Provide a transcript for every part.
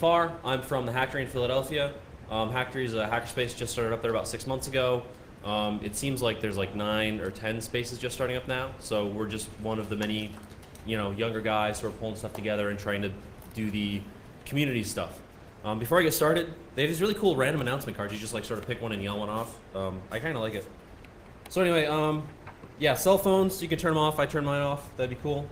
far. I'm from the Hackery in Philadelphia. Hackery is a hackerspace just started up there about 6 months ago. It seems like there's like 9 or 10 spaces just starting up now. So we're just one of the many, younger guys who are pulling stuff together and trying to do the community stuff. Before I get started, they have these really cool random announcement cards. You just like sort of pick one and yell one off. I kind of like it. So anyway, yeah, cell phones, you can turn them off. I turn mine off. That'd be cool.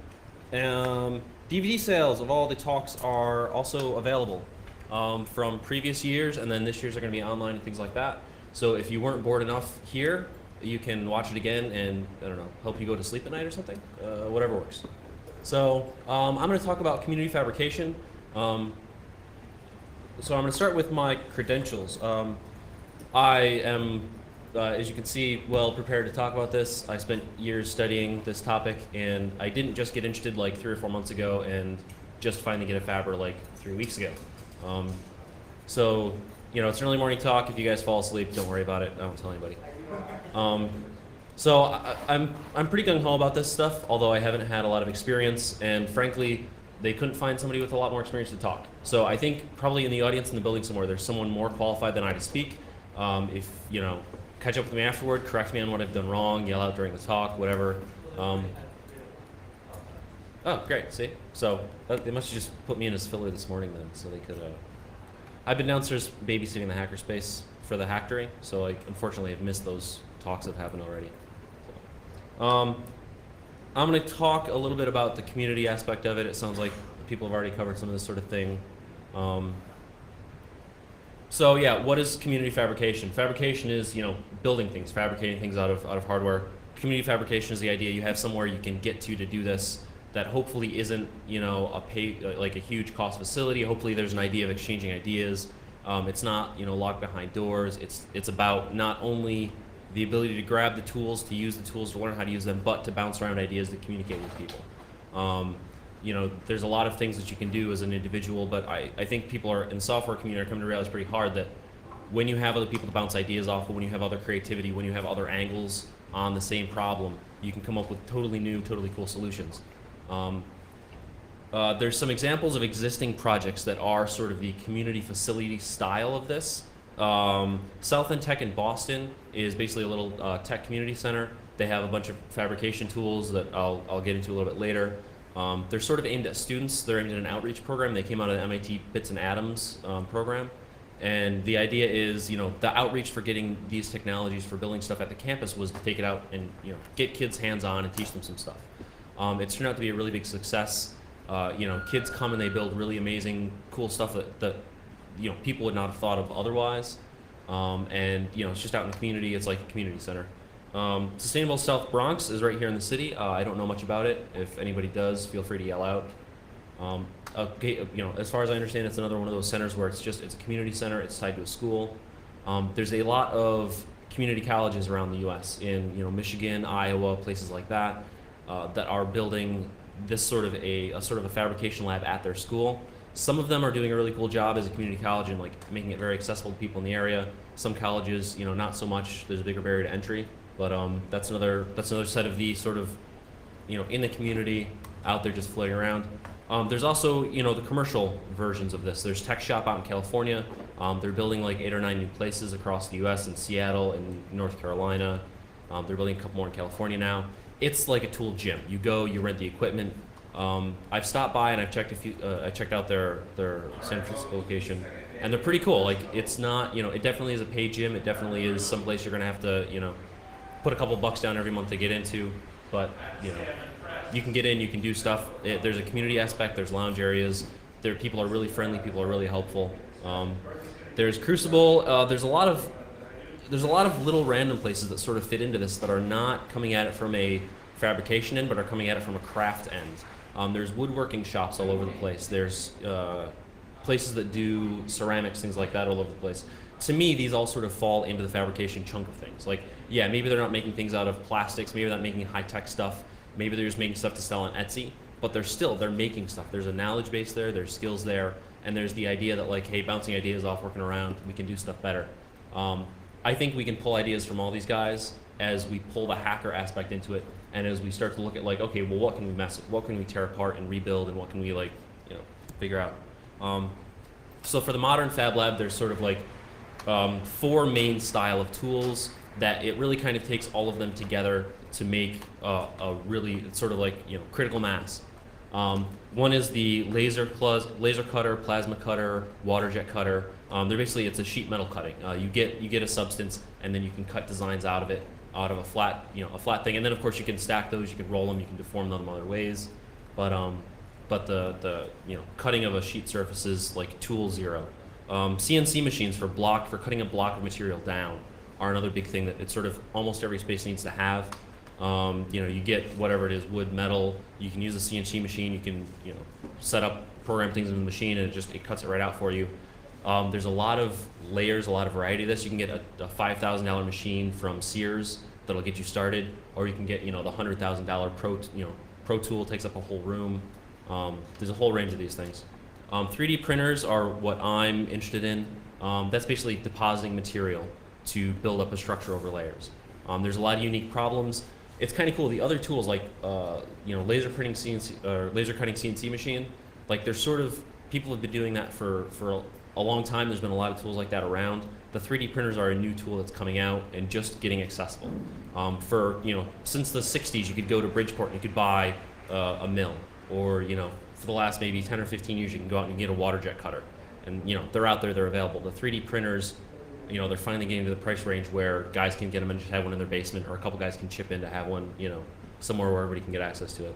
DVD sales of all the talks are also available from previous years, and then this year's are going to be online and things like that. So if you weren't bored enough here, you can watch it again and, I don't know, help you go to sleep at night or something, whatever works. So I'm going to talk about community fabrication. So I'm going to start with my credentials. I am, as you can see, well prepared to talk about this. I spent years studying this topic, and I didn't just get interested like 3 or 4 months ago and just finally get a Fabber like 3 weeks ago. So, it's an early morning talk. If you guys fall asleep, don't worry about it. I won't tell anybody. So I'm pretty gung-ho about this stuff, although I haven't had a lot of experience, and frankly, they couldn't find somebody with a lot more experience to talk. So I think probably in the audience in the building somewhere, there's someone more qualified than I to speak. If, catch up with me afterward, correct me on what I've done wrong, yell out during the talk, whatever. Oh, great, see? So they must have just put me in as filler this morning then, so they could, I've been downstairs babysitting the hackerspace for the Hackery, so unfortunately I've missed those talks that have happened already. I'm going to talk a little bit about the community aspect of it. It sounds like people have already covered some of this sort of thing. So yeah, what is community fabrication? Fabrication is, building things, fabricating things out of hardware. Community fabrication is the idea you have somewhere you can get to do this that hopefully isn't, like a huge cost facility. Hopefully there's an idea of exchanging ideas. It's not, locked behind doors. It's about not only the ability to grab the tools, to use the tools, to learn how to use them, but to bounce around ideas to communicate with people. There's a lot of things that you can do as an individual, but I think people in the software community are coming to realize pretty hard that when you have other people to bounce ideas off of, when you have other creativity, when you have other angles on the same problem, you can come up with totally new, totally cool solutions. There's some examples of existing projects that are sort of the community facility style of this. South End Tech in Boston is basically a little tech community center. They have a bunch of fabrication tools that I'll get into a little bit later. They're sort of aimed at students. They're aimed at an outreach program. They came out of the MIT Bits and Atoms program. And the idea is, the outreach for getting these technologies for building stuff at the campus was to take it out and, get kids hands-on and teach them some stuff. It's turned out to be a really big success. Kids come and they build really amazing, cool stuff that people would not have thought of otherwise. It's just out in the community. It's like a community center. Sustainable South Bronx is right here in the city. I don't know much about it. If anybody does, feel free to yell out. As far as I understand, it's another one of those centers where it's a community center. It's tied to a school. There's a lot of community colleges around the U.S. in Michigan, Iowa, places like that, that are building this sort of a fabrication lab at their school. Some of them are doing a really cool job as a community college and like making it very accessible to people in the area. Some colleges, not so much. There's a bigger barrier to entry, but that's another set of the sort of, in the community out there just floating around. There's also, the commercial versions of this. There's Tech Shop out in California. They're building like 8 or 9 new places across the U.S. in Seattle and North Carolina. They're building a couple more in California now. It's like a tool gym. You go, you rent the equipment. I've stopped by and I've checked I checked out their San Francisco location, and they're pretty cool. Like it's not, it definitely is a paid gym. It definitely is someplace you're gonna have to, put a couple bucks down every month to get into. But you can get in, you can do stuff. There's a community aspect. There's lounge areas. People are really friendly. People are really helpful. There's Crucible. There's a lot of little random places that sort of fit into this that are not coming at it from a fabrication end, but are coming at it from a craft end. There's woodworking shops all over the place. There's places that do ceramics, things like that all over the place. To me, these all sort of fall into the fabrication chunk of things. Like, yeah, maybe they're not making things out of plastics, maybe they're not making high-tech stuff, maybe they're just making stuff to sell on Etsy, but they're making stuff. There's a knowledge base there, there's skills there, and there's the idea that like, hey, bouncing ideas off, working around, we can do stuff better. I think we can pull ideas from all these guys as we pull the hacker aspect into it, and as we start to look at like, okay, well, what can we mess with? What can we tear apart and rebuild, and what can we like, figure out? So for the modern Fab Lab, there's sort of like four main style of tools that it really kind of takes all of them together to make a really, it's sort of like, you know, critical mass. One is the laser cutter, plasma cutter, water jet cutter. They're basically, it's a sheet metal cutting. You get a substance, and then you can cut designs out of it, out of a flat, you know, a flat thing. And then of course you can stack those, you can roll them, you can deform them other ways. But the you know, cutting of a sheet surface is like tool zero. CNC machines for cutting a block of material down are another big thing that it's sort of almost every space needs to have. You know, you get whatever it is, wood, metal. You can use a CNC machine. You can, you know, set up, program things in the machine, and it cuts it right out for you. There's a lot of layers, a lot of variety of this. You can get a $5,000 machine from Sears that'll get you started, or you can get, you know, the $100,000 Pro Tool, takes up a whole room. There's a whole range of these things. 3D printers are what I'm interested in. That's basically depositing material to build up a structure over layers. There's a lot of unique problems. It's kind of cool. The other tools like you know, laser cutting CNC machine, like there's sort of, people have been doing that for a long time. There's been a lot of tools like that around. The 3D printers are a new tool that's coming out and just getting accessible. For, you know, since the 60s, you could go to Bridgeport and you could buy a mill, or, you know, for the last maybe 10 or 15 years, you can go out and get a water jet cutter, and, you know, they're out there, they're available. The 3D printers, you know, they're finally getting to the price range where guys can get them and just have one in their basement, or a couple guys can chip in to have one, you know, somewhere where everybody can get access to it.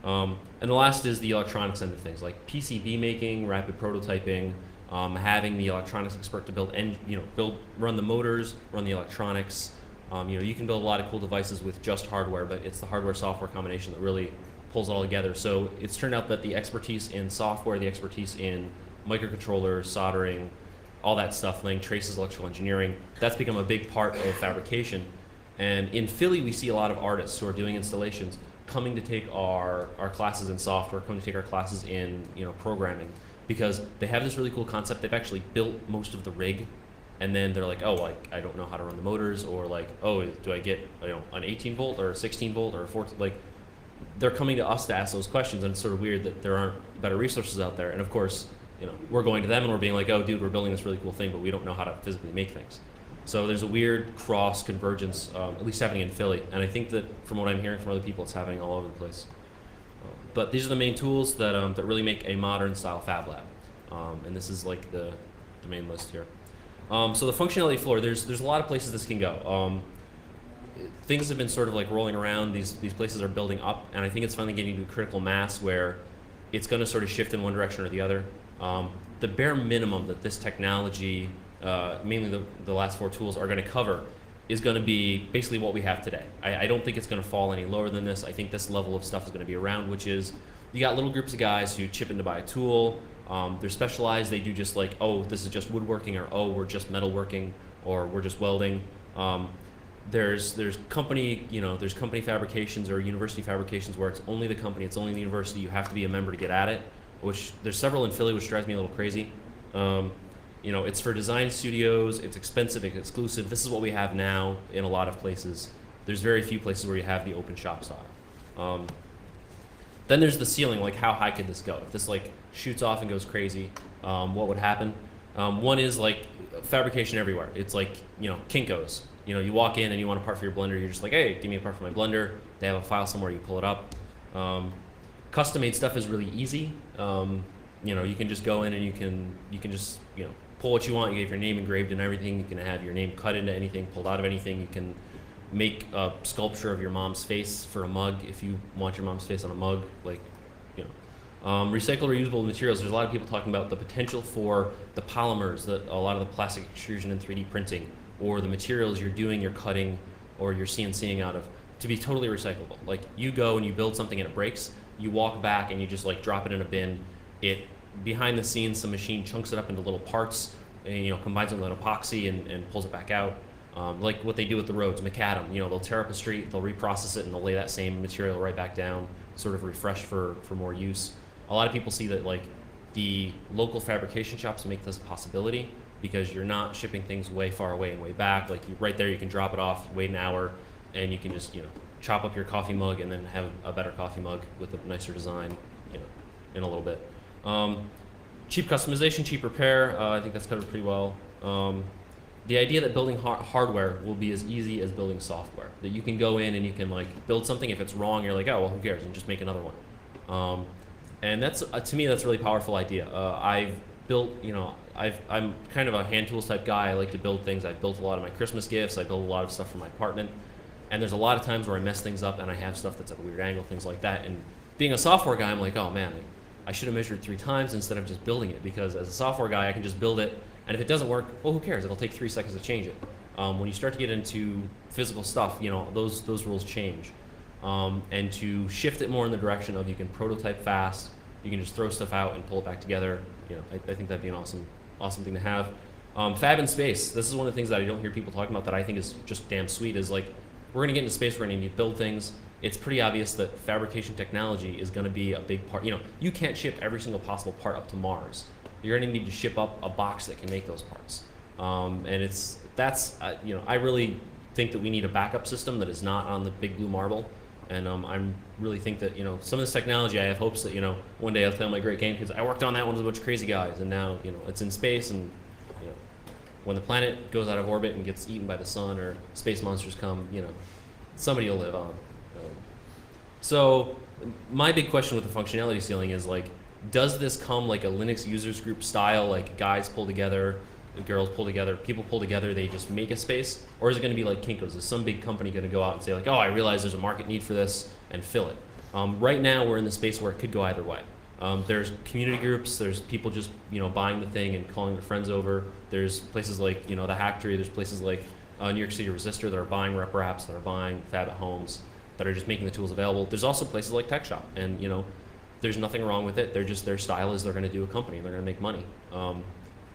And the last is the electronics end of things, like PCB making, rapid prototyping, having the electronics expert to run the motors, run the electronics. You know, you can build a lot of cool devices with just hardware, but it's the hardware-software combination that really pulls it all together. So it's turned out that the expertise in software, the expertise in microcontrollers, soldering, all that stuff, laying traces, electrical engineering, that's become a big part of fabrication. And in Philly, we see a lot of artists who are doing installations coming to take our classes in software, coming to take our classes in, you know, programming, because they have this really cool concept. They've actually built most of the rig, and then they're like, oh, like, I don't know how to run the motors, or like, oh, do I get, you know, an 18 volt or a 16 volt or a 14, like, they're coming to us to ask those questions, and it's sort of weird that there aren't better resources out there. And of course, you know, we're going to them and we're being like, oh, dude, we're building this really cool thing, but we don't know how to physically make things. So there's a weird cross convergence, at least happening in Philly. And I think that from what I'm hearing from other people, it's happening all over the place. But these are the main tools that, that really make a modern style Fab Lab. And this is like the main list here. So the functionality floor, there's a lot of places this can go. Things have been sort of like rolling around. These places are building up, and I think it's finally getting to a critical mass where it's going to sort of shift in one direction or the other. The bare minimum that this technology, mainly the last four tools, are going to cover is going to be basically what we have today. I don't think it's going to fall any lower than this. I think this level of stuff is going to be around, which is, you got little groups of guys who chip in to buy a tool. They're specialized. They do just like, oh, this is just woodworking, or oh, we're just metalworking, or we're just welding. There's company, you know, there's company fabrications or university fabrications where it's only the company, it's only the university. You have to be a member to get at it, which there's several in Philly, which drives me a little crazy. You know, it's for design studios, it's expensive, it's exclusive. This is what we have now in a lot of places. There's very few places where you have the open shop style. Then there's the ceiling, like how high could this go? If this like shoots off and goes crazy, what would happen? One is like fabrication everywhere. It's like, you know, Kinko's. You know, you walk in and you want a part for your blender, you're just like, hey, give me a part for my blender. They have a file somewhere, you pull it up. Custom made stuff is really easy. You know, you can just go in and you can just, you know, pull what you want. You get your name engraved in everything. You can have your name cut into anything, pulled out of anything. You can make a sculpture of your mom's face for a mug if you want your mom's face on a mug. Like, you know, recycled reusable materials. There's a lot of people talking about the potential for the polymers, that a lot of the plastic extrusion and 3D printing, or the materials you're doing your cutting or your CNCing out of, to be totally recyclable. Like, you go and you build something and it breaks, you walk back and you just like drop it in a bin. It, behind the scenes, the machine chunks it up into little parts and, you know, combines it with an epoxy and pulls it back out. Like what they do with the roads, macadam, you know, they'll tear up a street, they'll reprocess it, and they'll lay that same material right back down, sort of refreshed for more use. A lot of people see that like the local fabrication shops make this a possibility, because you're not shipping things way far away and way back. Like, right there, you can drop it off, wait an hour, and you can just, you know, chop up your coffee mug and then have a better coffee mug with a nicer design, you know, in a little bit. cheap customization, cheap repair. I think that's covered pretty well. The idea that building hardware will be as easy as building software. That you can go in and you can like build something. If it's wrong, you're like, oh well, who cares? And just make another one. And that's to me, that's a really powerful idea. I've built, I'm kind of a hand tools type guy. I like to build things. I've built a lot of my Christmas gifts. I build a lot of stuff for my apartment. And there's a lot of times where I mess things up and I have stuff that's at a weird angle, things like that. And being a software guy, I'm like, oh man, I should have measured 3 times instead of just building it, because as a software guy, I can just build it, and if it doesn't work, well, who cares? It'll take 3 seconds to change it. When you start to get into physical stuff, those rules change. And to shift it more in the direction of you can prototype fast, you can just throw stuff out and pull it back together. I think that'd be an awesome thing to have. Fab in space. This is one of the things that I don't hear people talking about that I think is just damn sweet. Is like, we're going to get into space. We're going to need to build things. It's pretty obvious that fabrication technology is going to be a big part. You can't ship every single possible part up to Mars. You're going to need to ship up a box that can make those parts. I really think that we need a backup system that is not on the big blue marble. And I'm really think that, some of this technology, I have hopes that, one day I'll tell my great game kids, I worked on that one with a bunch of crazy guys, and now, it's in space, and, when the planet goes out of orbit and gets eaten by the sun, or space monsters come, somebody will live on. So my big question with the functionality ceiling is like, does this come like a Linux users group style, like guys pull together, girls pull together, people pull together, they just make a space? Or is it going to be like Kinko's? Is some big company going to go out and say like, oh, I realize there's a market need for this, and fill it? Right now we're in the space where it could go either way. There's community groups, there's people just buying the thing and calling their friends over. There's places like the Hacktory, there's places like New York City Resistor that are buying rep wraps, that are buying Fab at Homes, that are just making the tools available. There's also places like Tech Shop, and there's nothing wrong with it. They're just, their style is they're going to do a company, they're going to make money.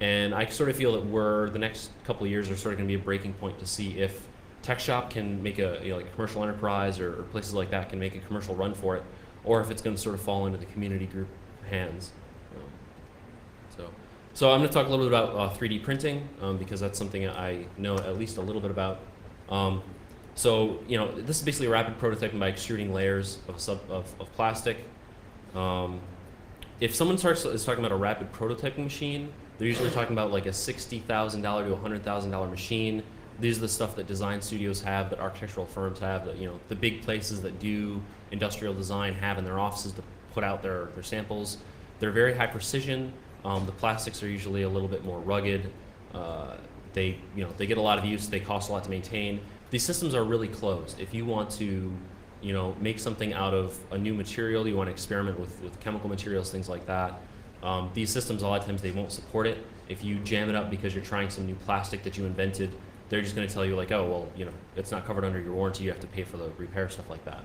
And I sort of feel that the next couple of years are sort of going to be a breaking point to see if Tech Shop can make like a commercial enterprise, or places like that can make a commercial run for it, or if it's going to sort of fall into the community group hands. So I'm going to talk a little bit about 3D printing, because that's something I know at least a little bit about. So this is basically rapid prototyping by extruding layers of plastic. If someone is talking about a rapid prototyping machine, they're usually talking about like a $60,000 to $100,000 machine. These are the stuff that design studios have, that architectural firms have, that the big places that do industrial design have in their offices to put out their samples. They're very high precision. The plastics are usually a little bit more rugged. They get a lot of use. They cost a lot to maintain. These systems are really closed. If you want to, make something out of a new material, you want to experiment with chemical materials, things like that. These systems, a lot of times, they won't support it. If you jam it up because you're trying some new plastic that you invented, they're just going to tell you like, oh, well, it's not covered under your warranty. You have to pay for the repair, stuff like that.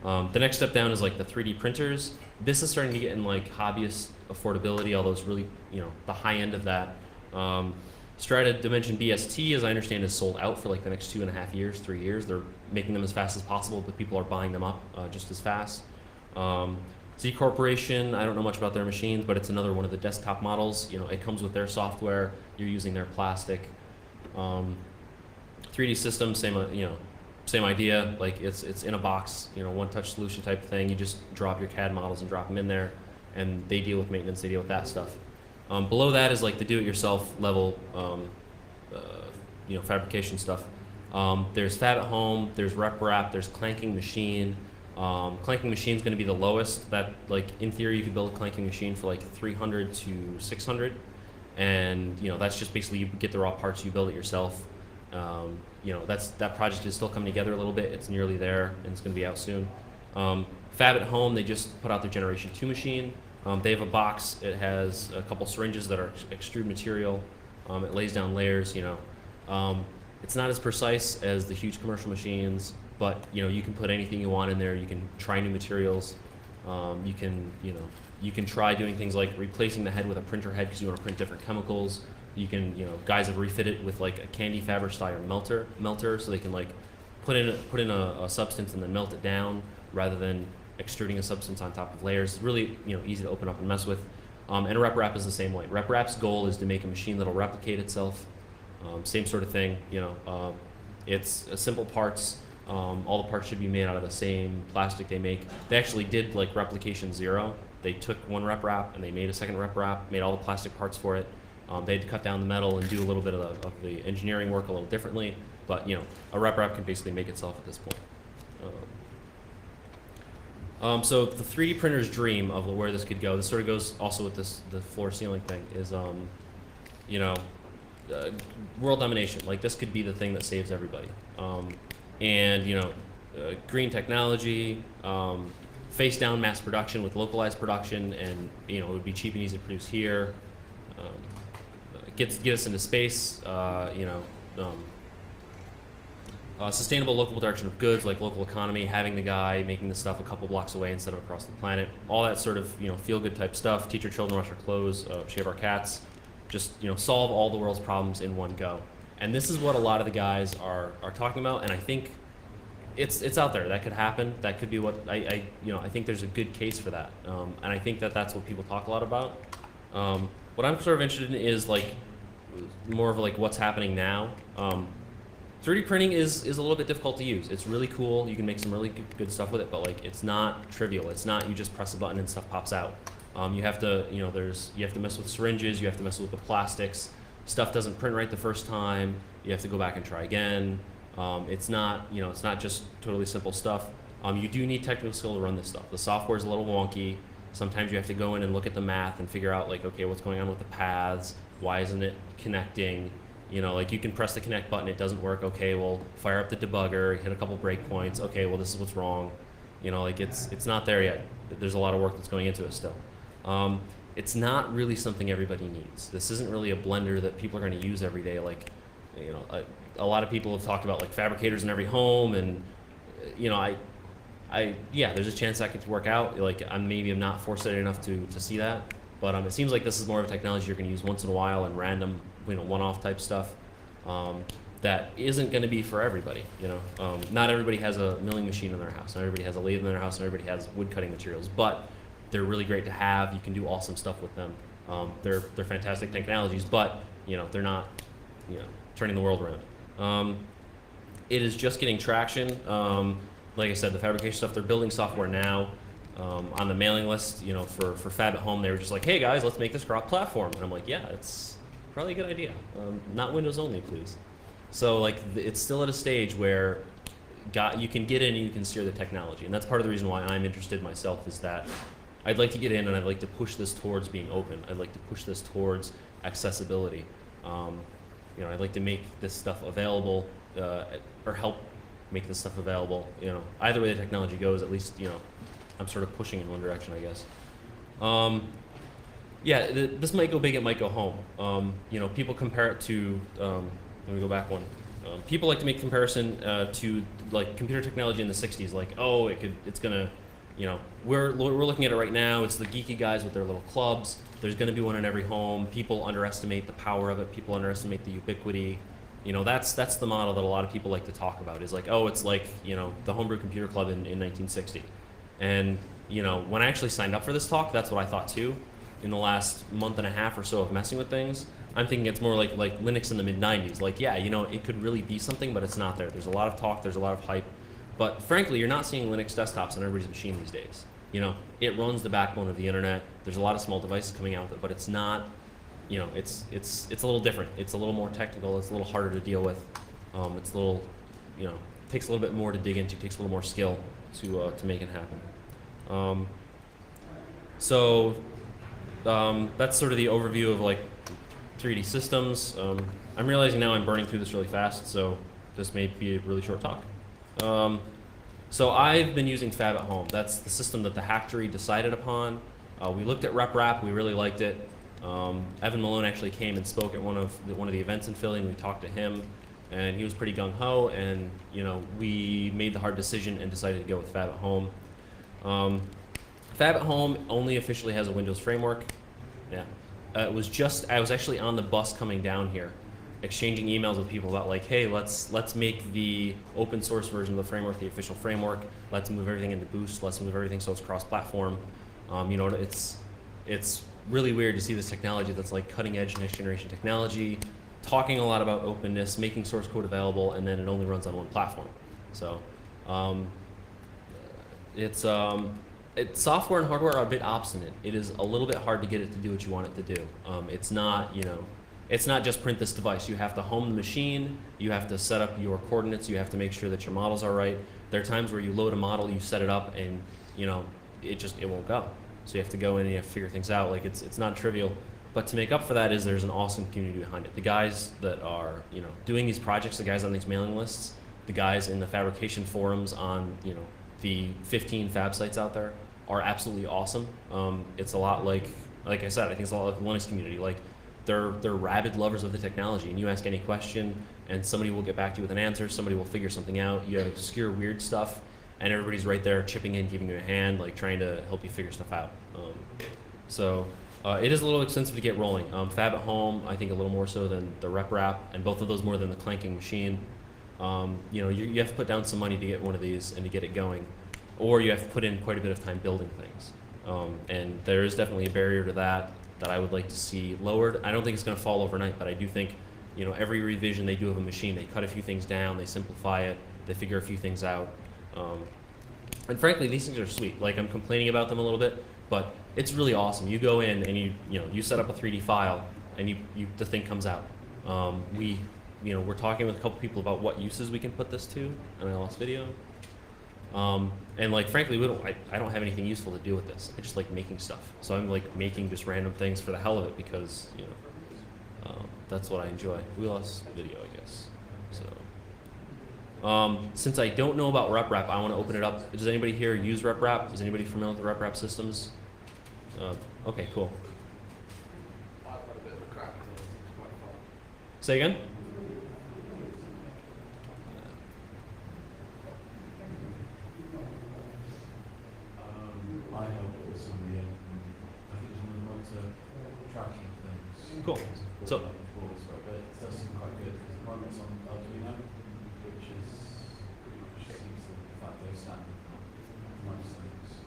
The next step down is like the 3D printers. This is starting to get in like hobbyist affordability, although it's really, the high end of that. Strata Dimension BST, as I understand, is sold out for like the next 2.5 years, 3 years. They're making them as fast as possible, but people are buying them up just as fast. Z Corporation, I don't know much about their machines, but it's another one of the desktop models. It comes with their software. You're using their plastic. 3D Systems, same idea. Like it's in a box, one-touch solution type thing. You just drop your CAD models and drop them in there, and they deal with maintenance. They deal with that stuff. Below that is like the do-it-yourself level, fabrication stuff. There's Fab at Home. There's Rep Wrap. There's Clanking Machine. Clanking Machine is going to be the lowest. That, like, in theory, you could build a clanking machine for like 300 to 600, and that's just basically you get the raw parts, you build it yourself. That project is still coming together a little bit. It's nearly there, and it's going to be out soon. Fab at Home, they just put out their Generation 2 machine. They have a box. It has a couple syringes that are extrude material. It lays down layers. It's not as precise as the huge commercial machines, but you can put anything you want in there. You can try new materials. You can try doing things like replacing the head with a printer head because you want to print different chemicals. You can, guys have refit it with like a candy fabric style melter, so they can like put in a substance and then melt it down rather than extruding a substance on top of layers. It's really easy to open up and mess with. And Rep Wrap is the same way. Rep Wrap's goal is to make a machine that'll replicate itself. Same sort of thing. It's simple parts. All the parts should be made out of the same plastic they make. They actually did like Replication 0, They took one rep wrap and they made a second rep wrap, made all the plastic parts for it. They had to cut down the metal and do a little bit of the engineering work a little differently, but you know, a rep wrap can basically make itself at this point. So the 3D printer's dream of where this could go, this sort of goes also with the floor ceiling thing, is you know, world domination. Like this could be the thing that saves everybody. And you know, green technology, face down mass production with localized production, and you know, it would be cheap and easy to produce here. Get us into space. You know. Sustainable local production of goods, like local economy, having the guy making the stuff a couple blocks away instead of across the planet. All that sort of, you know, feel-good type stuff. Teach our children, wash our clothes, shave our cats. Just, you know, solve all the world's problems in one go. And this is what a lot of the guys are talking about. And I think it's out there. That could happen. That could be what I think there's a good case for that. And I think that's what people talk a lot about. What I'm sort of interested in is like more of like what's happening now. 3D printing is a little bit difficult to use. It's really cool. You can make some really good stuff with it, but like it's not trivial. It's not you just press a button and stuff pops out. You have to, you know, you have to mess with syringes. You have to mess with the plastics. Stuff doesn't print right the first time. You have to go back and try again. It's not, you know, it's not just totally simple stuff. You do need technical skill to run this stuff. The software is a little wonky. Sometimes you have to go in and look at the math and figure out like, okay, what's going on with the paths? Why isn't it connecting? You know, like you can press the connect button, it doesn't work. Okay, well, fire up the debugger, hit a couple breakpoints. Okay, well, this is what's wrong. You know, like it's not there yet. There's a lot of work that's going into it still. It's not really something everybody needs. This isn't really a blender that people are going to use every day. Like, you know, a lot of people have talked about like fabricators in every home, and you know, yeah, there's a chance that could work out. Like, I'm not foresighted enough to see that, but it seems like this is more of a technology you're going to use once in a while and random, you know, one-off type stuff that isn't going to be for everybody. You know, not everybody has a milling machine in their house. Not everybody has a lathe in their house. Not everybody has wood cutting materials, but they're really great to have. You can do awesome stuff with them. They're fantastic technologies, but you know, they're not, you know, turning the world around. It is just getting traction. Like I said, the fabrication stuff, they're building software now. On the mailing list, you know, for Fab at Home, they were just like, hey guys, let's make this cross-platform. And I'm like, yeah, it's probably a good idea. Not Windows only, please. So like, it's still at a stage where you can get in and you can steer the technology. And that's part of the reason why I'm interested myself, is that I'd like to get in and I'd like to push this towards being open. I'd like to push this towards accessibility. You know, I'd like to make this stuff available, or help make this stuff available. You know, either way the technology goes, at least, you know, I'm sort of pushing in one direction, I guess. Yeah, this might go big, it might go home. You know, people compare it to, let me go back one. People like to make comparison to like computer technology in the 60s, like, oh, it's gonna, you know, we're looking at it right now, it's the geeky guys with their little clubs. There's gonna be one in every home. People underestimate the power of it, people underestimate the ubiquity. You know, that's the model that a lot of people like to talk about, is like, oh, it's like, you know, the Homebrew Computer Club in 1960. And, you know, when I actually signed up for this talk, that's what I thought too. In the last month and a half or so of messing with things, I'm thinking it's more like Linux in the mid-90s. Like, yeah, you know, it could really be something, but it's not there. There's a lot of talk, there's a lot of hype. But frankly, you're not seeing Linux desktops on everybody's machine these days. You know, it runs the backbone of the internet. There's a lot of small devices coming out with it, but it's not, you know, it's a little different. It's a little more technical. It's a little harder to deal with. It's a little, you know, takes a little bit more to dig into. Takes a little more skill to make it happen. That's sort of the overview of like 3D systems. I'm realizing now I'm burning through this really fast, so this may be a really short talk. So I've been using Fab at Home. That's the system that the Hacktory decided upon. We looked at RepRap, we really liked it. Evan Malone actually came and spoke at one of the events in Philly, and we talked to him, and he was pretty gung-ho, and you know, we made the hard decision and decided to go with Fab at Home. Fab at Home only officially has a Windows framework. Yeah, I was actually on the bus coming down here, exchanging emails with people about like, hey, let's make the open source version of the framework the official framework. Let's move everything into Boost. Let's move everything so it's cross-platform. You know, it's really weird to see this technology that's like cutting edge next generation technology, talking a lot about openness, making source code available, and then it only runs on one platform. So Software and hardware are a bit obstinate. It is a little bit hard to get it to do what you want it to do. It's not, it's not just print this device. You have to home the machine. You have to set up your coordinates. You have to make sure that your models are right. There are times where you load a model, you set it up, and it won't go. So you have to go in and you have to figure things out. Like it's not trivial. But to make up for that is there's an awesome community behind it. The guys that are doing these projects, the guys on these mailing lists, the guys in the fabrication forums on the 15 fab sites out there are absolutely awesome. It's a lot like I said, I think it's a lot like the Linux community. Like they're rabid lovers of the technology, and you ask any question, and somebody will get back to you with an answer. Somebody will figure something out. You have obscure, weird stuff, and everybody's right there chipping in, giving you a hand, like trying to help you figure stuff out. It is a little expensive to get rolling. Fab at Home, I think a little more so than the RepRap, and both of those more than the clanking machine. You have to put down some money to get one of these and to get it going, or you have to put in quite a bit of time building things. And there is definitely a barrier to that I would like to see lowered. I don't think it's going to fall overnight, but I do think, every revision they do of a machine, they cut a few things down, they simplify it, they figure a few things out. And frankly, these things are sweet. Like I'm complaining about them a little bit, but it's really awesome. You go in and you set up a 3D file, and the thing comes out. We're talking with a couple people about what uses we can put this to in our last video. And like frankly, I don't have anything useful to do with this. I just like making stuff. So I'm like making just random things for the hell of it because that's what I enjoy. We lost video, I guess. So since I don't know about RepRap, I want to open it up. Does anybody here use RepRap? Is anybody familiar with the RepRap systems? Okay, cool. Say again? I helped with somebody, I think it was one of the tracking things. Cool. So, but it does seem quite good because the one that's on Arduino, which seems the fact they stand most things.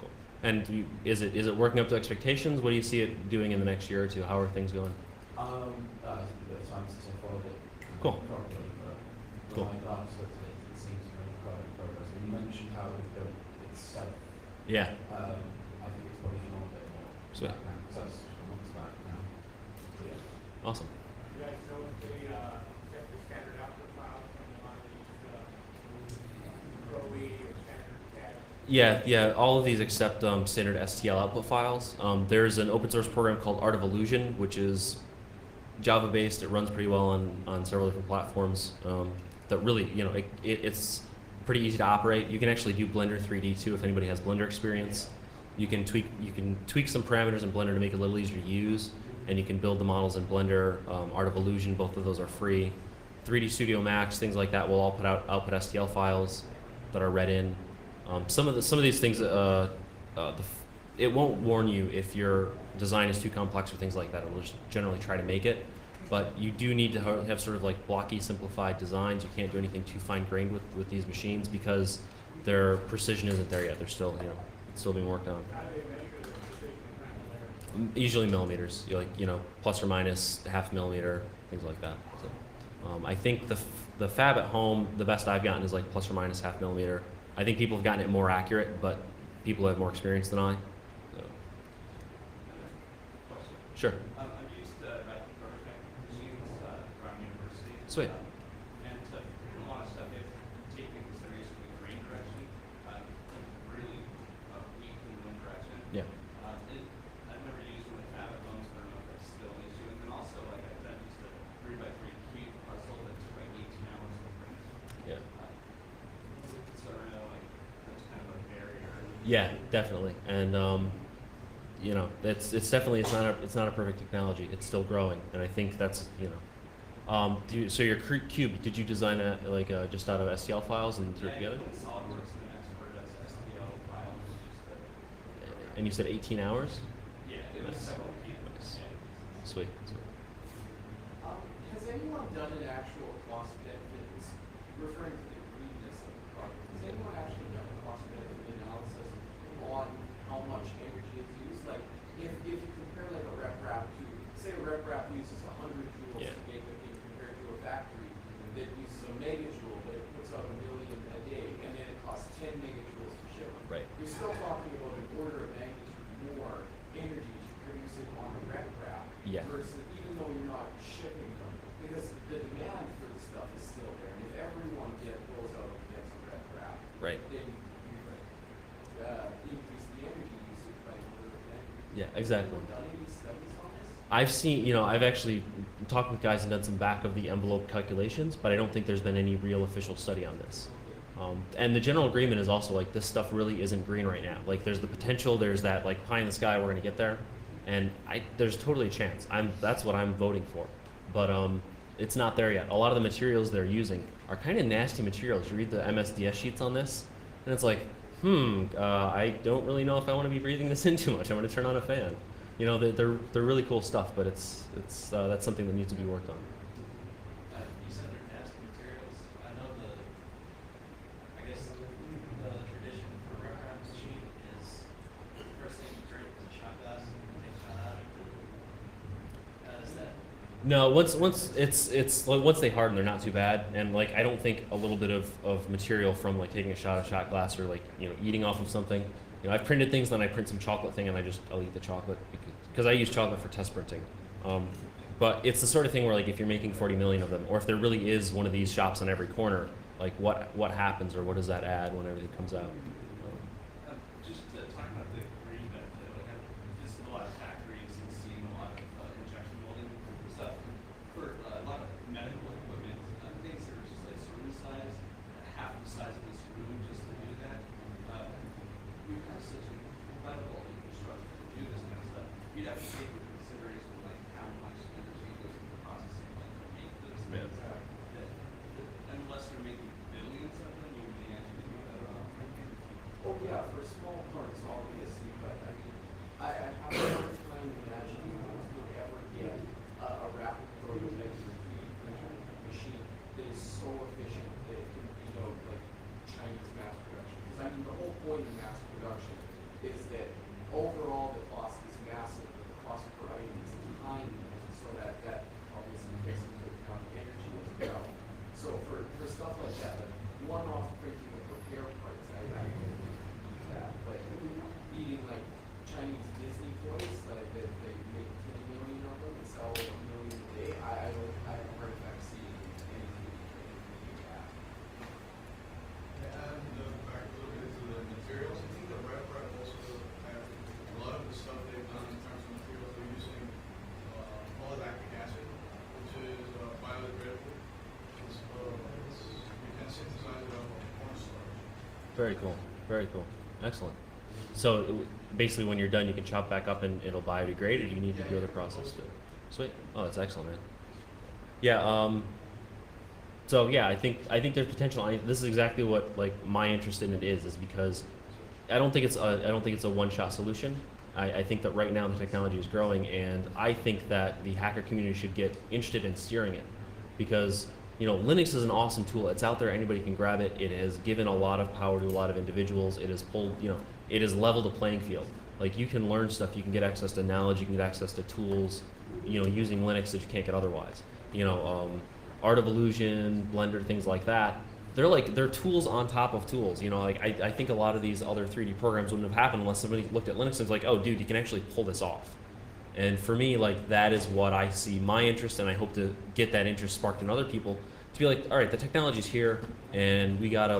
cool. And is it working up to expectations? What do you see it doing in the next year or two? How are things going? It's a bit of time since I followed it. Cool. Properly, but Cool. when I glanced at it seems to make quite a progress. And you mentioned how it built itself. Yeah. I think it's probably a little bit more. Sweet. Because that's a months back now. So, yeah. Awesome. You guys know if they get the standard output files from one of these Pro-E or standard CAD? Yeah. All of these accept standard STL output files. There's an open source program called Art of Illusion, which is Java based. It runs pretty well on several different platforms. That really, it's pretty easy to operate. You can actually do Blender 3D too if anybody has Blender experience. You can tweak some parameters in Blender to make it a little easier to use, and you can build the models in Blender. Art of Illusion, both of those are free. 3D Studio Max, things like that will all output STL files that are read in. Some of these things, it won't warn you if your design is too complex or things like that. It will just generally try to make it. But you do need to have sort of like blocky, simplified designs. You can't do anything too fine-grained with these machines because their precision isn't there yet. They're still, it's still being worked on. How do they measure the precision and granularity? Usually millimeters, plus or minus half millimeter, things like that. So, I think the fab at home, the best I've gotten is like plus or minus half millimeter. I think people have gotten it more accurate, but people have more experience than I. So. Sure. I've used rapid prototype machines around university. Sweet. And to print a lot of stuff, they have to take into consideration the grain correction. Really weak in wind correction. Yeah. I've never used one with fab at home, so I don't know if that's still an issue. And then also, like I've used a 3x3 cube puzzle that took like 18 hours to print. Yeah. So I don't know, like that's kind of a barrier. Yeah, definitely. And it's definitely it's not a perfect technology. It's still growing, and I think that's so your cube, did you design it like just out of STL files and threw it together? SolidWorks and then exported as STL file. And you said 18 hours? Yeah, it was several people. Nice. Sweet. Has anyone done an actual cost benefit, referring to the greenness of the product, has anyone actually done a cost benefit analysis on how much energy is used? Like, if you compare like a RepRap to, say a RepRap uses 100 joules Yeah. to make the thing compared to a factory that uses a megajoule, but it puts out 1 million a day, and then it costs 10 megajoules to ship chip. Right. You're still talking about an order of magnitude more energy to produce it on a rep wrap Yeah. versus even though you're not shipping them, because the demand for the stuff is still there. And if everyone goes out and gets a rep wrap, Right. then you increase the energy usage by an order of magnitude. Yeah, exactly. Have you done any studies on this? I've seen, I've actually talked with guys and done some back of the envelope calculations, but I don't think there's been any real official study on this. And the general agreement is also like this stuff really isn't green right now. Like there's the potential, there's that like pie in the sky, we're gonna get there, and there's totally a chance. That's what I'm voting for, but it's not there yet. A lot of the materials they're using are kind of nasty materials. You read the MSDS sheets on this, and it's like, I don't really know if I want to be breathing this in too much. I'm gonna turn on a fan. They're really cool stuff, but it's that's something that needs to be worked on. You said they're nasty materials. I know I guess the tradition for rep wrap machine is the first thing you drink is a shot glass and take a shot out of it. Is that? No, once they harden, they're not too bad, and like I don't think a little bit of material from like taking a shot glass or like eating off of something. I've printed things, then I print some chocolate thing, and I'll eat the chocolate because I use chocolate for test printing. But it's the sort of thing where like if you're making 40 million of them, or if there really is one of these shops on every corner, like what happens or what does that add when everything comes out? Just talking about the green benefit, like I've visited a lot of factories and seen a lot of injection molding stuff for a lot of medical equipment, things that are just like screw size, half the size of the screw just to do that. We have such an incredible infrastructure to do this kind of stuff. You'd have to take into consideration like how much energy goes into processing like to make those things. Unless they're making billions of them, you may actually be better off. Oh yeah, for small parts, obviously, but I mean, I have a hard time imagining we'll ever get a rapid prototype 3D printer machine that is so efficient that it can beat out like Chinese mass production. Because I mean, the whole point of mass production is that overall the cost is massive, but the cost per item is tiny, so that obviously takes into account the energy as well. So for stuff like that, like one-off printing of repair parts, I don't do that. But eating like Chinese Disney toys, like that they make 10 million of them and sell 1 million a day, I have a hard time seeing anything like that. And back a little bit to the materials, I think the rep also have a lot of the stuff they've done in terms of materials they're using polylactic acid, which is biodegradable. You can synthesize it out of cornstarch. Very cool. Very cool. Excellent. So basically, when you're done, you can chop back up and it'll biodegrade, or you need to do other process too. Sweet. Oh, that's excellent, man. Yeah. So yeah, I think there's potential. This is exactly what like my interest in it is because I don't think it's a one-shot solution. I think that right now the technology is growing, and I think that the hacker community should get interested in steering it because Linux is an awesome tool. It's out there. Anybody can grab it. It has given a lot of power to a lot of individuals. It has pulled, it has leveled the playing field. Like you can learn stuff. You can get access to knowledge. You can get access to tools, using Linux that you can't get otherwise. Art of Illusion, Blender, things like that. They're tools on top of tools. I think a lot of these other 3D programs wouldn't have happened unless somebody looked at Linux and was like, oh, dude, you can actually pull this off. And for me, like that is what I see my interest, and I hope to get that interest sparked in other people to be like, all right, the technology's here, and we gotta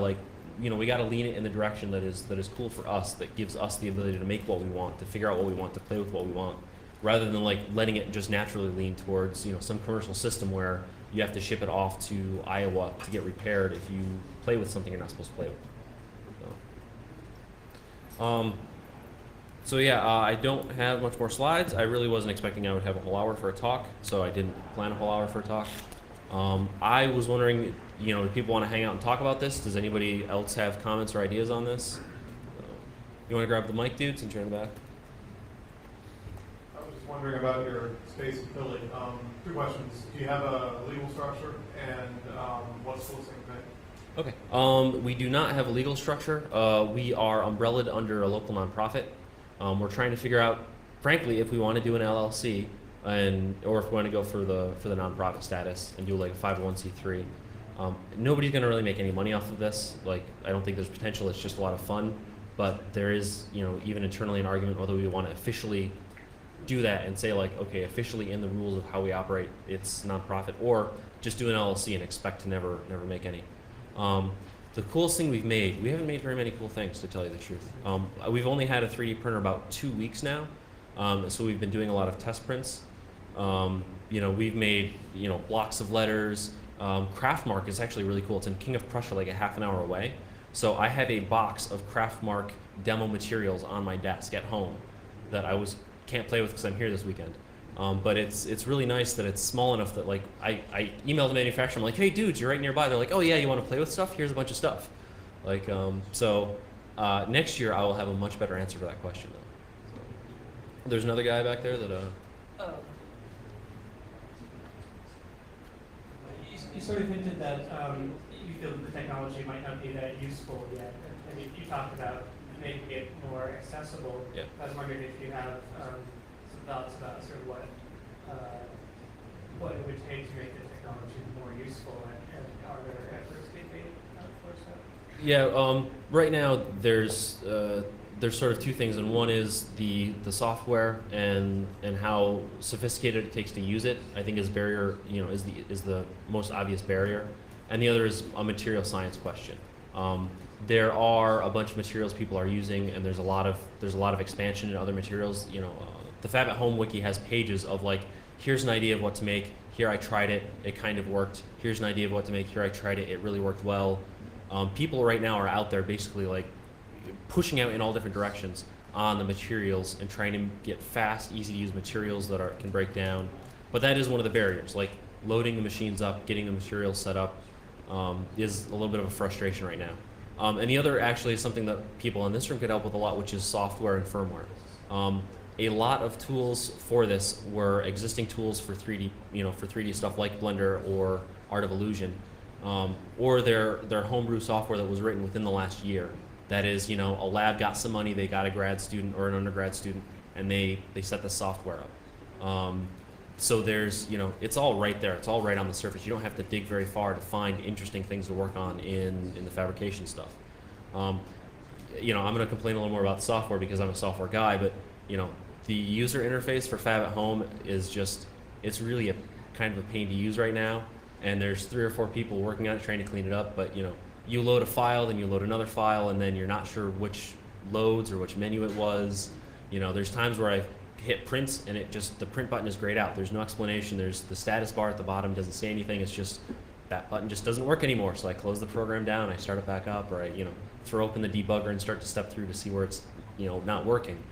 we gotta lean it in the direction that is cool for us, that gives us the ability to make what we want, to figure out what we want, to play with what we want, rather than like letting it just naturally lean towards some commercial system where you have to ship it off to Iowa to get repaired if you play with something you're not supposed to play with. So yeah, I don't have much more slides. I really wasn't expecting I would have a whole hour for a talk, so I didn't plan a whole hour for a talk. I was wondering, do people want to hang out and talk about this? Does anybody else have comments or ideas on this? You want to grab the mic, dude, since you're in the back? I was just wondering about your space in Philly. 2 questions. Do you have a legal structure, and what's the listing thing? Okay. We do not have a legal structure. We are umbrellaed under a local nonprofit. We're trying to figure out, frankly, if we want to do an LLC, or if we want to go for the nonprofit status and do like a 501c3. Nobody's going to really make any money off of this. Like, I don't think there's potential. It's just a lot of fun. but there is, you know, even internally an argument whether we want to officially do that and say like, okay, officially in the rules of how we operate, it's nonprofit, or just do an LLC and expect to never make any. The coolest thing we've made, we haven't made very many cool things, to tell you the truth. We've only had a 3D printer about 2 weeks now, so we've been doing a lot of test prints. You know, we've made, you know, blocks of letters. Craftmark is actually really cool. It's in King of Prussia, like a half an hour away. So I have a box of Craftmark demo materials on my desk at home that I can't play with because I'm here this weekend. But it's really nice that it's small enough that, like, I emailed the manufacturer. I'm like, hey dudes, you're right nearby. They're like, oh yeah, you want to play with stuff? Here's a bunch of stuff. Like, next year I will have a much better answer for that question though. There's another guy back there that You sort of hinted that you feel that the technology might not be that useful yet. I mean, you talked about making it more accessible. Yeah. I was wondering if you have some thoughts about sort of what it would take to make the technology more useful, and are there efforts being made towards that? Yeah, right now there's sort of two things, and one is the software and how sophisticated it takes to use it. I think is barrier, you know, is the most obvious barrier, and the other is a material science question. There are a bunch of materials people are using, and there's a lot of expansion in other materials. You know, the Fab at Home wiki has pages of like, here's an idea of what to make. Here I tried it, it kind of worked. Here's an idea of what to make. Here I tried it, it really worked well. People right now are out there basically like pushing out in all different directions on the materials and trying to get fast, easy to use materials that can break down. But that is one of the barriers. Like loading the machines up, getting the materials set up is a little bit of a frustration right now. And the other actually is something that people in this room could help with a lot, which is software and firmware. A lot of tools for this were existing tools for 3D, you know, for 3D stuff like Blender or Art of Illusion, or their homebrew software that was written within the last year. That is, you know, a lab got some money, they got a grad student or an undergrad student, and they set the software up. So there's, you know, it's all right there. It's all right on the surface. You don't have to dig very far to find interesting things to work on in the fabrication stuff. You know, I'm going to complain a little more about the software because I'm a software guy, but, you know, the user interface for Fab at Home is just, it's really a kind of a pain to use right now. And there's 3 or 4 people working on it trying to clean it up, but, you know, you load a file, then you load another file, and then you're not sure which loads or which menu it was. You know, there's times where I hit print and the print button is grayed out. There's no explanation. There's the status bar at the bottom doesn't say anything. It's just that button just doesn't work anymore. So I close the program down, I start it back up, or I, you know, throw open the debugger and start to step through to see where it's, you know, not working.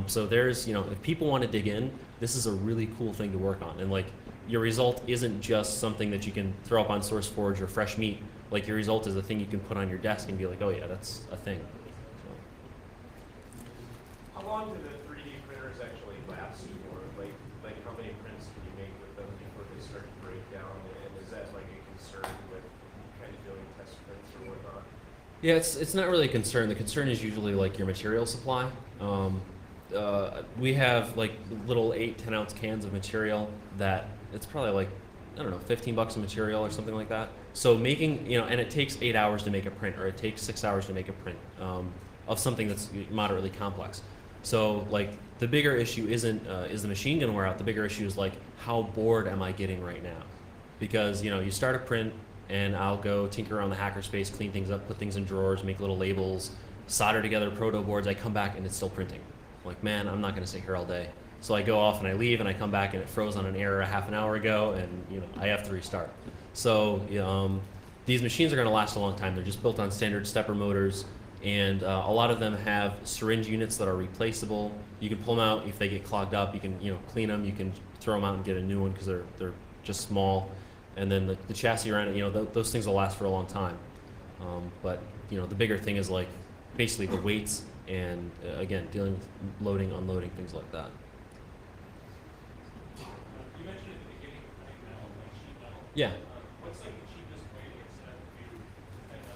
So there's, you know, if people want to dig in, this is a really cool thing to work on. And like, your result isn't just something that you can throw up on SourceForge or Fresh Meat. Like, your result is a thing you can put on your desk and be like, oh yeah, that's a thing. So. How long do the 3D printers actually last for? Like how many prints can you make with them before they start to break down? And is that like a concern with kind of doing test prints or whatnot? Yeah, it's not really a concern. The concern is usually like your material supply. We have like little 8-10 ounce cans of material that it's probably like, I don't know, $15 a material or something like that. So making, you know, and it takes 8 hours to make a print, or it takes 6 hours to make a print of something that's moderately complex. So like the bigger issue isn't is the machine gonna wear out? The bigger issue is like, how bored am I getting right now? Because, you know, you start a print and I'll go tinker around the hackerspace, clean things up, put things in drawers, make little labels, solder together proto boards. I come back and it's still printing. I'm like, man, I'm not gonna sit here all day. So I go off and I leave and I come back and it froze on an error a half an hour ago, and, you know, I have to restart. So these machines are going to last a long time. They're just built on standard stepper motors, and a lot of them have syringe units that are replaceable. You can pull them out if they get clogged up. You can, you know, clean them. You can throw them out and get a new one because they're just small. And then the chassis around it, you know, those things will last for a long time. But, you know, the bigger thing is like basically the weights and again, dealing with loading, unloading, things like that. You mentioned at the beginning like metal, like sheet metal. Yeah. What's like the cheapest way to get set to type metal?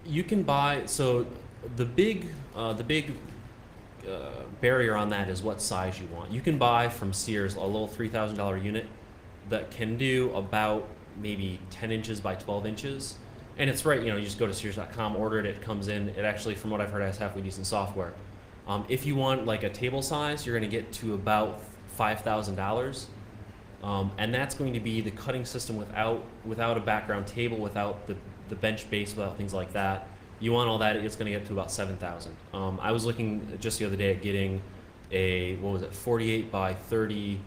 You can buy, so the big barrier on that is what size you want. You can buy from Sears a little $3,000 unit that can do about maybe 10 inches by 12 inches. And it's right, you just go to Sears.com, order it, it comes in. It actually, from what I've heard, has halfway decent software. If you want like a table size, you're going to get to about $5,000. And that's going to be the cutting system without a background table, without the bench base, without things like that. You want all that, it's going to get to about 7,000. I was looking just the other day at getting a, 48 by 30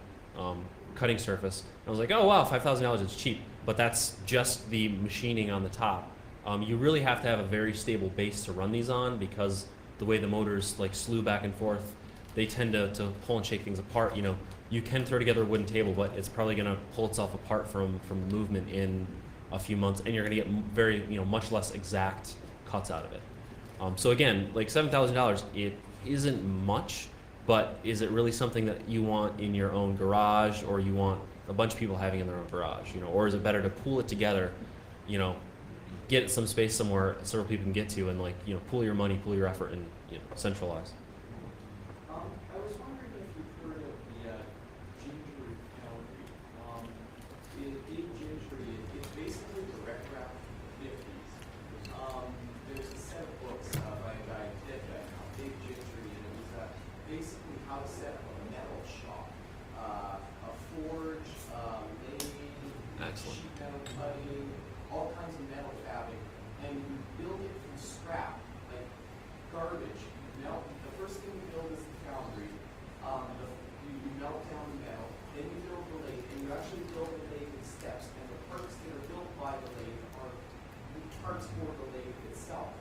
cutting surface. I was like, oh wow, $5,000 is cheap, but that's just the machining on the top. You really have to have a very stable base to run these on, because the way the motors like slew back and forth, they tend to pull and shake things apart. You can throw together a wooden table, but it's probably going to pull itself apart from movement in a few months, and you're going to get very, much less exact cuts out of it. So again, like $7,000, it isn't much, but is it really something that you want in your own garage, or you want a bunch of people having in their own garage, or is it better to pool it together, get some space somewhere several people can get to, and pool your money, pool your effort, and centralize. I was wondering if you've heard of the gingery foundry. In gingery, it's basically the retro 50s. There's a set of books by a guy, Ted Beck, Big Gingery, and it was basically how to set up a metal shop, a forge, Excellent. sheet metal cutting, all kinds of metal fabric, and you build it from scrap, like garbage. The first thing you build is the foundry. You melt down the metal, then you build the lathe, and you actually build the lathe in steps, and the parts that are built by the lathe are parts for the lathe itself.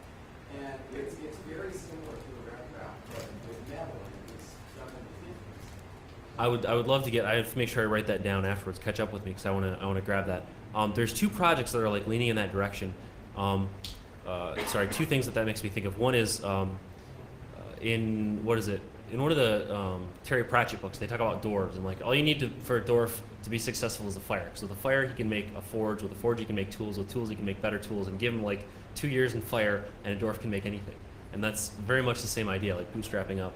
And it's very similar to a raft, but with metal, and it was done in the 50s. I would love to I have to make sure I write that down afterwards. Catch up with me, because I want to grab that. There's two projects that are like leaning in that direction. Two things that makes me think of. One is in one of the Terry Pratchett books, they talk about dwarves, and like all you need for a dwarf to be successful is a fire. So with a fire, he can make a forge. With a forge, he can make tools. With tools, he can make better tools. And give him like 2 years in fire, and a dwarf can make anything. And that's very much the same idea, like bootstrapping up.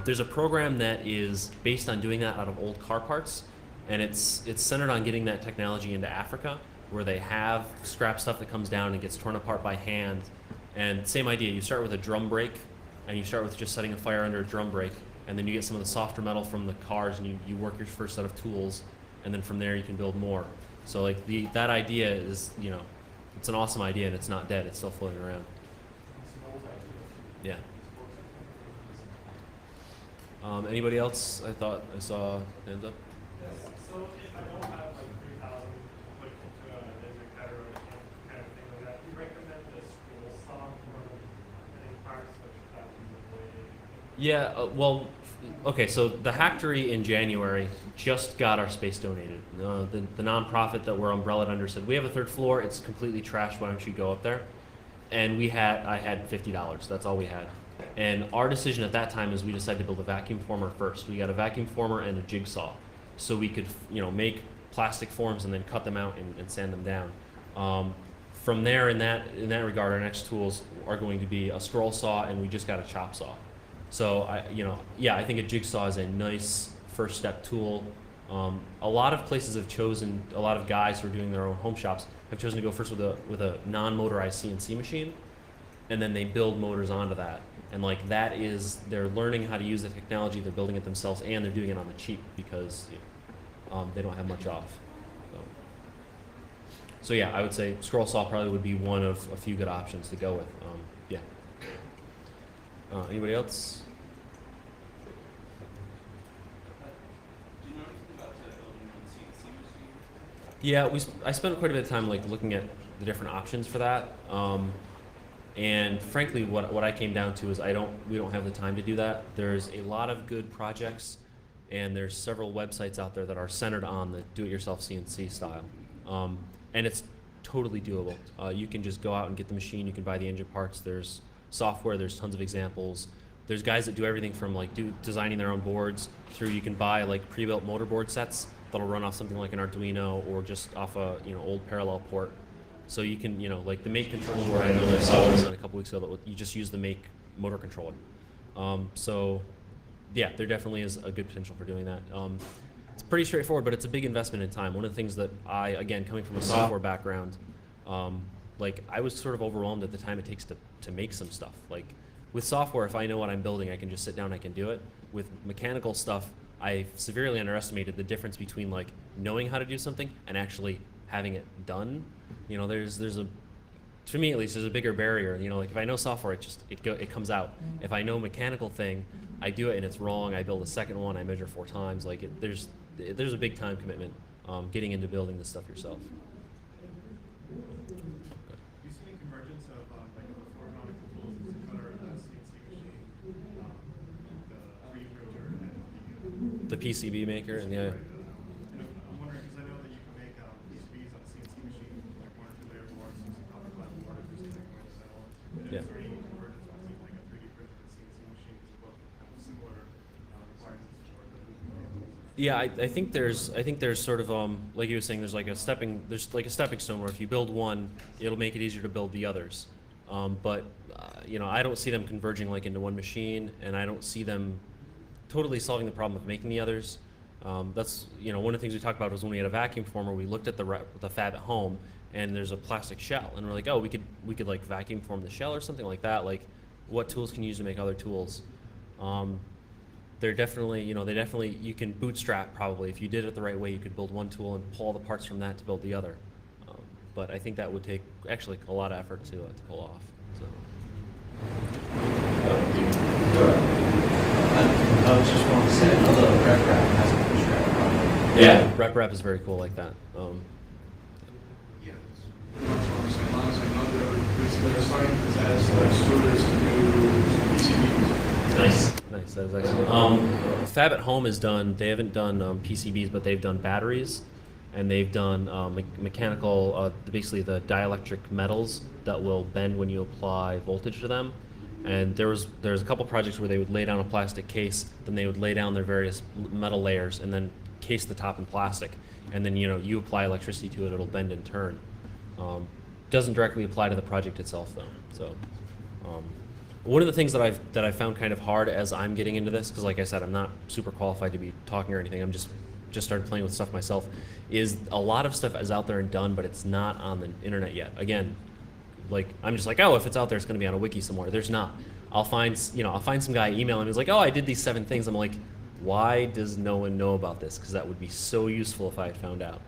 There's a program that is based on doing that out of old car parts, and it's centered on getting that technology into Africa, where they have scrap stuff that comes down and gets torn apart by hand. And same idea, you start with a drum brake, and you start with just setting a fire under a drum brake, and then you get some of the softer metal from the cars, and you work your first set of tools, and then from there you can build more. So like that idea is, it's an awesome idea, and it's not dead, it's still floating around. Yeah. Anybody else? I thought I saw hands up. Yes. So if I don't have like 3,000 put into a desert cutter or kind of thing like that, do you recommend the scroll saw for any parts which that would avoid? Yeah. Okay. So the Hacktory in January just got our space donated. The nonprofit that we're umbrellaed under said, we have a third floor. It's completely trashed. Why don't you go up there? And I had $50. That's all we had. And our decision at that time is we decided to build a vacuum former first. We got a vacuum former and a jigsaw, so we could make plastic forms and then cut them out and sand them down. From there, in that regard, our next tools are going to be a scroll saw, and we just got a chop saw. So I think a jigsaw is a nice first step tool. A lot of places have chosen, a lot of guys who are doing their own home shops have chosen to go first with a non-motorized CNC machine, and then they build motors onto that. And like that is, they're learning how to use the technology, they're building it themselves, and they're doing it on the cheap because they don't have much off. So yeah, I would say scroll saw probably would be one of a few good options to go with. Anybody else? Do you know anything about building your own CNC machine? Yeah, I spent quite a bit of time like looking at the different options for that. And frankly, what I came down to is we don't have the time to do that. There's a lot of good projects, and there's several websites out there that are centered on the do-it-yourself CNC style. And it's totally doable. You can just go out and get the machine, you can buy the engine parts, there's software, there's tons of examples. There's guys that do everything from like designing their own boards through, you can buy like pre-built motorboard sets that'll run off something like an Arduino or just off a old parallel port. So you can, like the make controller board, I know I saw this a couple weeks ago, that you just use the make motor controller. So yeah, there definitely is a good potential for doing that. It's pretty straightforward, but it's a big investment in time. One of the things that again, coming from a software background, like I was sort of overwhelmed at the time it takes to make some stuff. Like with software, if I know what I'm building, I can just sit down, I can do it. With mechanical stuff, I severely underestimated the difference between like knowing how to do something and actually having it done. You know, there's a, to me at least, there's a bigger barrier. You know, like if I know software, it comes out. If I know mechanical thing, I do it and it's wrong. I build a second one, I measure 4 times. Like there's a big time commitment getting into building this stuff yourself. Do you see any convergence of like the orthogonal tools, cutter, CNC machine, the 3D printer, and The PCB maker and the I'm wondering because I know that you can make PCBs on a CNC machine, like 1 or 2 layer boards, using copper clad board, or something like that. And Yeah. is there any convergence between like a 3D printer and CNC machine, both kind of similar requirements for the Yeah, I think there's sort of like you were saying, there's like a stepping stone where if you build one, it'll make it easier to build the others. But you know, I don't see them converging like into one machine, and I don't see them totally solving the problem of making the others. That's, you know, one of the things we talked about was when we had a vacuum former, we looked at the fab at home, and there's a plastic shell, and we're like, oh, we could like vacuum form the shell or something like that. Like, what tools can you use to make other tools? They're definitely, you know, you can bootstrap probably. If you did it the right way, you could build one tool and pull all the parts from that to build the other. But I think that would take actually a lot of effort to pull off. So. I was just going to say, another rep wrap has a bootstrap project. Yeah, RepRap is very cool like that. Yeah, it's same lines. I know they're starting as like students to do PCBs. Nice. That is excellent. Fab at Home has done, they haven't done PCBs, but they've done batteries, and they've done mechanical, basically the dielectric metals that will bend when you apply voltage to them. And there's a couple projects where they would lay down a plastic case, then they would lay down their various metal layers, and then case the top in plastic. And then, you know, you apply electricity to it, it'll bend and turn. Doesn't directly apply to the project itself, though. So. One of the things that I've found kind of hard as I'm getting into this, because like I said, I'm not super qualified to be talking or anything. I'm just started playing with stuff myself. Is a lot of stuff is out there and done, but it's not on the internet yet. Again, like I'm just like, oh, if it's out there, it's going to be on a wiki somewhere. There's not. I'll find some guy emailing me. He's like, oh, I did these 7 things. I'm like, why does no one know about this? Because that would be so useful if I had found out.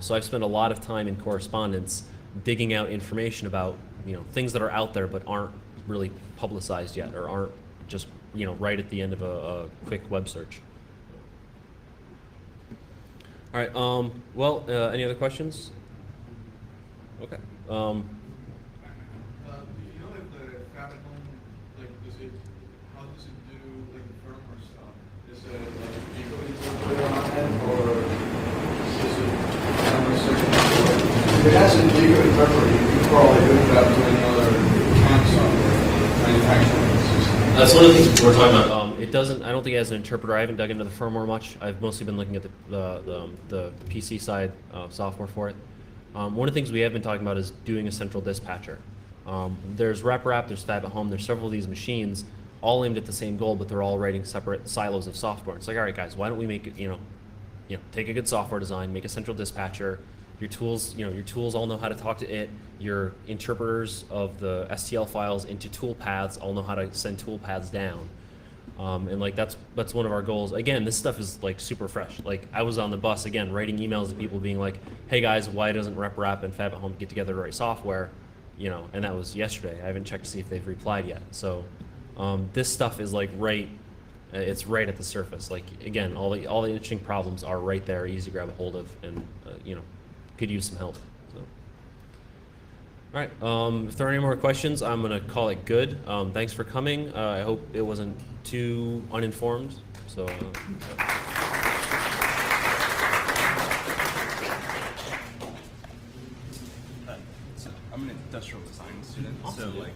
So I've spent a lot of time in correspondence digging out information about, you know, things that are out there but aren't really publicized yet, or aren't just, you know, right at the end of a quick web search. All right. Well, any other questions? Okay. Do you know if the Fab at Home, like, how does it do like the firmware stuff? Is it like equally on it, or is it camera searching? If it has an equal interpreter, you can probably hook it up to any other CAM software manufacturing system. That's one of the things we're talking about. It doesn't. I don't think it has an interpreter. I haven't dug into the firmware much. I've mostly been looking at the PC side software for it. One of the things we have been talking about is doing a central dispatcher. There's RepRap, there's Fab at Home, there's several of these machines, all aimed at the same goal, but they're all writing separate silos of software. It's like, all right, guys, why don't we make it? You know, take a good software design, make a central dispatcher. Your tools, you know, your tools all know how to talk to it. Your interpreters of the STL files into tool paths all know how to send tool paths down. And like that's one of our goals. Again, this stuff is like super fresh. Like I was on the bus again, writing emails to people being like, "Hey guys, why doesn't RepRap and Fab at Home get together to write software?" You know, and that was yesterday. I haven't checked to see if they've replied yet. So this stuff is like it's right at the surface. Like again, all the interesting problems are right there, easy to grab a hold of, and you know, could use some help. So. All right. If there are any more questions, I'm going to call it good. Thanks for coming. I hope it wasn't too uninformed. So. So I'm an industrial design student. Awesome. So like